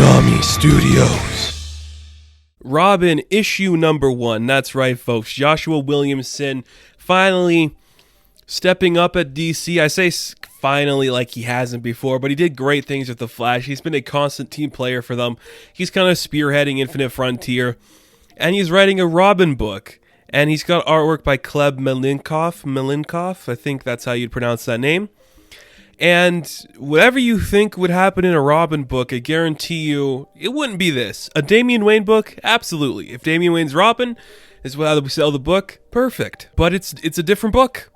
Konami Studios. Robin, issue number 1. That's right, folks. Joshua Williamson finally stepping up at DC. I say finally like he hasn't before, but he did great things with The Flash. He's been a constant team player for them. He's kind of spearheading Infinite Frontier, and he's writing a Robin book. And he's got artwork by Kleb Malinkov. I think that's how you'd pronounce that name. And whatever you think would happen in a Robin book, I guarantee you it wouldn't be this. A Damian Wayne book? Absolutely. If Damian Wayne's Robin is how we sell the book, perfect. But it's a different book.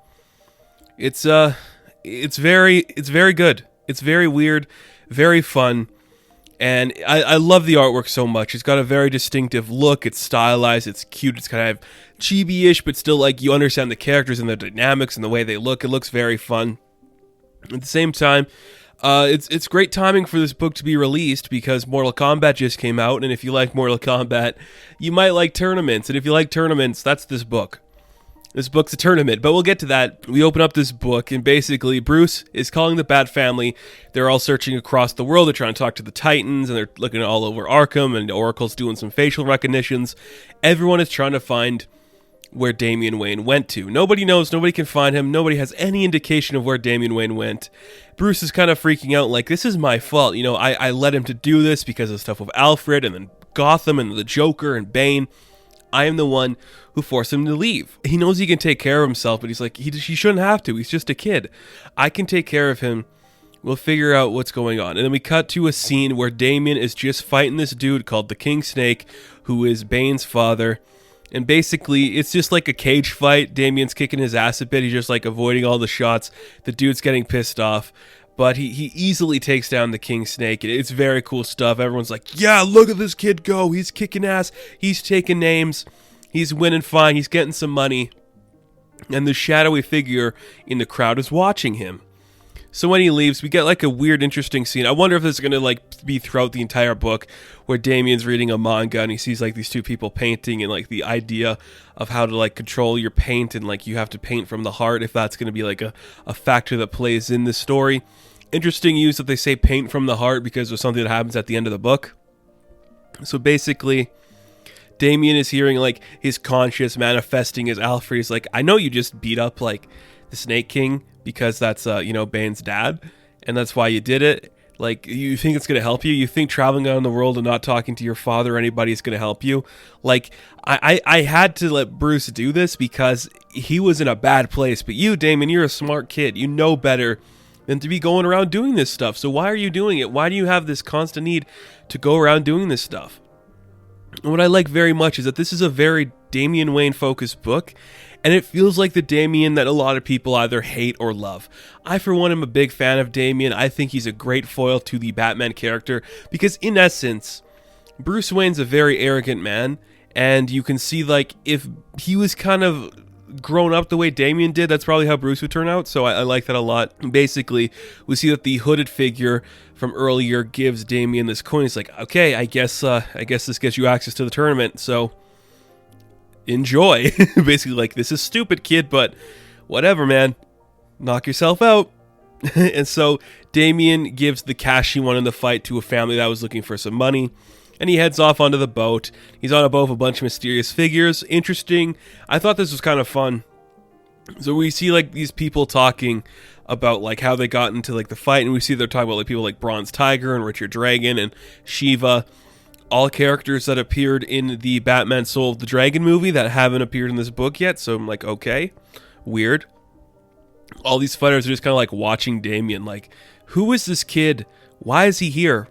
It's very good. It's very weird, very fun. And I love the artwork so much. It's got a very distinctive look. It's stylized. It's cute. It's kind of chibi-ish, but still like you understand the characters and the dynamics and the way they look. It looks very fun. At the same time, it's great timing for this book to be released because Mortal Kombat just came out, and if you like Mortal Kombat, you might like tournaments. And if you like tournaments, that's this book. This book's a tournament, but we'll get to that. We open up this book, and basically Bruce is calling the Bat family. They're all searching across the world. They're trying to talk to the Titans, and they're looking all over Arkham, and Oracle's doing some facial recognitions. Everyone is trying to find where Damian Wayne went to. Nobody knows, nobody can find him, nobody has any indication of where Damian Wayne went. Bruce is kind of freaking out, like, this is my fault. You know, I led him to do this because of stuff with Alfred, and then Gotham, and the Joker, and Bane. I am the one who forced him to leave. He knows he can take care of himself, but he's like, he shouldn't have to. He's just a kid. I can take care of him. We'll figure out what's going on. And then we cut to a scene where Damian is just fighting this dude called the King Snake, who is Bane's father. And basically, it's just like a cage fight. Damian's kicking his ass a bit. He's just like avoiding all the shots. The dude's getting pissed off. But he easily takes down the King Snake. It's very cool stuff. Everyone's like, yeah, look at this kid go. He's kicking ass. He's taking names. He's winning fine. He's getting some money. And the shadowy figure in the crowd is watching him. So when he leaves, we get like a weird, interesting scene. I wonder if this is going to like be throughout the entire book where Damian's reading a manga and he sees like these two people painting and like the idea of how to like control your paint and like you have to paint from the heart, if that's going to be like a factor that plays in this story. Interesting use that they say paint from the heart because of something that happens at the end of the book. So basically, Damian is hearing like his conscious manifesting as Alfred. He's like, I know you just beat up like the Snake King because that's Bane's dad, and that's why you did it. Like, you think it's gonna help you? You think traveling around the world and not talking to your father or anybody is gonna help you? Like, I had to let Bruce do this because he was in a bad place. But you, Damon, you're a smart kid. You know better than to be going around doing this stuff. So why are you doing it? Why do you have this constant need to go around doing this stuff? And what I like very much is that this is a very Damian Wayne focused book, and it feels like the Damian that a lot of people either hate or love. I, for one, am a big fan of Damian. I think he's a great foil to the Batman character because, in essence, Bruce Wayne's a very arrogant man, and you can see, like, if he was kind of grown up the way Damian did, that's probably how Bruce would turn out, so I like that a lot. Basically, we see that the hooded figure from earlier gives Damian this coin. He's like, okay, I guess this gets you access to the tournament, so enjoy. Basically, like, this is stupid, kid, but whatever, man. Knock yourself out. And so Damian gives the cash he won in the fight to a family that was looking for some money, and he heads off onto the boat. He's on a boat with a bunch of mysterious figures. Interesting. I thought this was kind of fun. So we see like these people talking about like how they got into like the fight, and we see they're talking about like people like Bronze Tiger and Richard Dragon and Shiva. All characters that appeared in the Batman Soul of the Dragon movie that haven't appeared in this book yet. So I'm like, okay, weird. All these fighters are just kind of like watching Damian, like, who is this kid? Why is he here?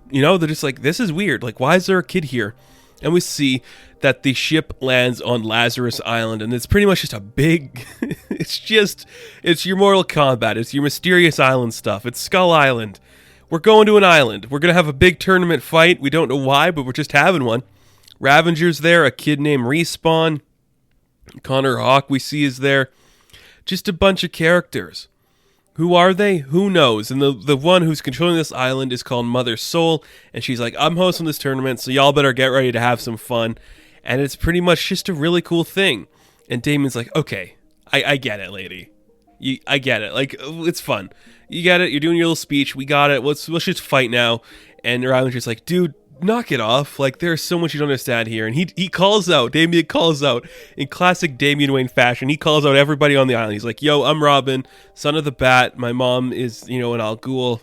You know, they're just like, this is weird. Like, why is there a kid here? And we see that the ship lands on Lazarus Island, and it's pretty much just a big, it's your Mortal Kombat. It's your Mysterious Island stuff. It's Skull Island. We're going to an island. We're going to have a big tournament fight. We don't know why, but we're just having one. Ravenger's there. A kid named Respawn. Connor Hawk we see is there. Just a bunch of characters. Who are they? Who knows? And the one who's controlling this island is called Mother Soul. And she's like, I'm hosting this tournament, so y'all better get ready to have some fun. And it's pretty much just a really cool thing. And Damon's like, okay, I get it, lady. I get it. Like, it's fun. You get it. You're doing your little speech. We got it. Let's just fight now. And Robin's just like, dude, knock it off. Like, there's so much you don't understand here. And he calls out, Damian calls out, in classic Damian Wayne fashion, he calls out everybody on the island. He's like, yo, I'm Robin, son of the Bat. My mom is, an Al Ghul.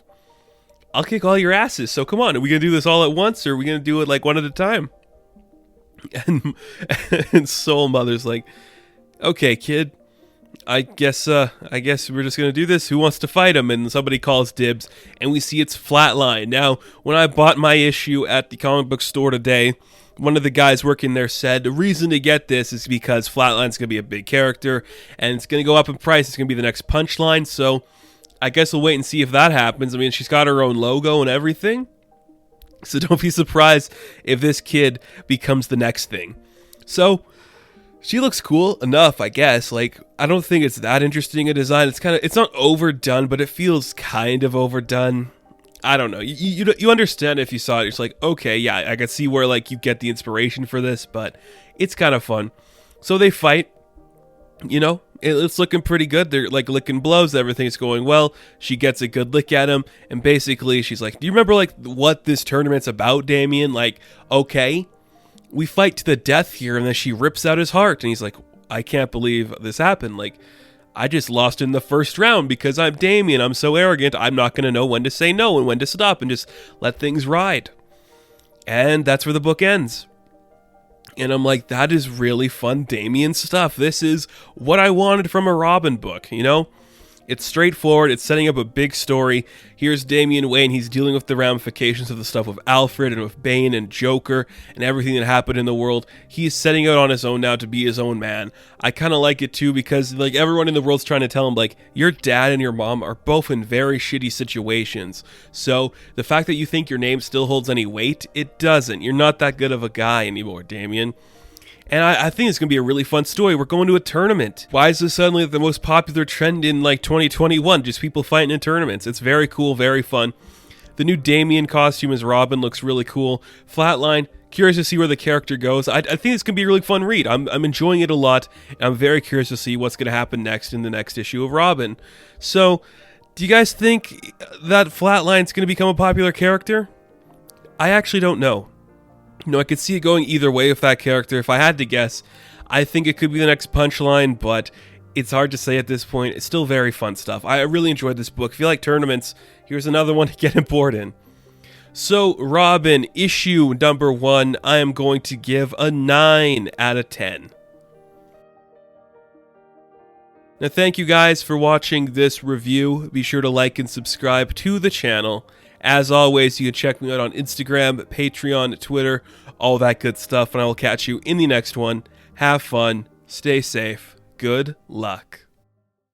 I'll kick all your asses. So come on, are we going to do this all at once, or are we going to do it like one at a time? And Soul Mother's like, okay, kid, I guess we're just gonna do this. Who wants to fight him? And somebody calls dibs, and we see it's Flatline. Now, when I bought my issue at the comic book store today, one of the guys working there said the reason to get this is because Flatline's gonna be a big character, and it's gonna go up in price. It's gonna be the next Punchline. So I guess we'll wait and see if that happens. I mean, she's got her own logo and everything, so don't be surprised if this kid becomes the next thing. So she looks cool enough, I guess. Like, I don't think it's that interesting a design. It's not overdone, but it feels kind of overdone. I don't know. You understand if you saw it. It's like, okay, yeah, I can see where like you get the inspiration for this, but it's kind of fun. So they fight. It's looking pretty good. They're like licking blows. Everything's going well. She gets a good lick at him, and basically she's like, "Do you remember like what this tournament's about, Damian? Like, okay." We fight to the death here, and then she rips out his heart, and he's like, I can't believe this happened. Like, I just lost in the first round because I'm Damian. I'm so arrogant. I'm not going to know when to say no and when to stop and just let things ride. And that's where the book ends. And I'm like, that is really fun Damian stuff. This is what I wanted from a Robin book, It's straightforward. It's setting up a big story. Here's Damian Wayne. He's dealing with the ramifications of the stuff with Alfred and with Bane and Joker and everything that happened in the world. He's setting out on his own now to be his own man. I kind of like it too because like everyone in the world's trying to tell him like your dad and your mom are both in very shitty situations. So the fact that you think your name still holds any weight, it doesn't. You're not that good of a guy anymore, Damian. And I think it's going to be a really fun story. We're going to a tournament. Why is this suddenly the most popular trend in like 2021? Just people fighting in tournaments. It's very cool, very fun. The new Damian costume as Robin looks really cool. Flatline, curious to see where the character goes. I think it's going to be a really fun read. I'm enjoying it a lot. And I'm very curious to see what's going to happen next in the next issue of Robin. So, do you guys think that Flatline's going to become a popular character? I actually don't know. I could see it going either way with that character. If I had to guess, I think it could be the next Punchline, but it's hard to say at this point. It's still very fun stuff. I really enjoyed this book. If you like tournaments, here's another one to get bored in. So, Robin, issue number 1, I am going to give a 9 out of 10. Now, thank you guys for watching this review. Be sure to like and subscribe to the channel. As always, you can check me out on Instagram, Patreon, Twitter, all that good stuff, and I will catch you in the next one. Have fun, stay safe, good luck.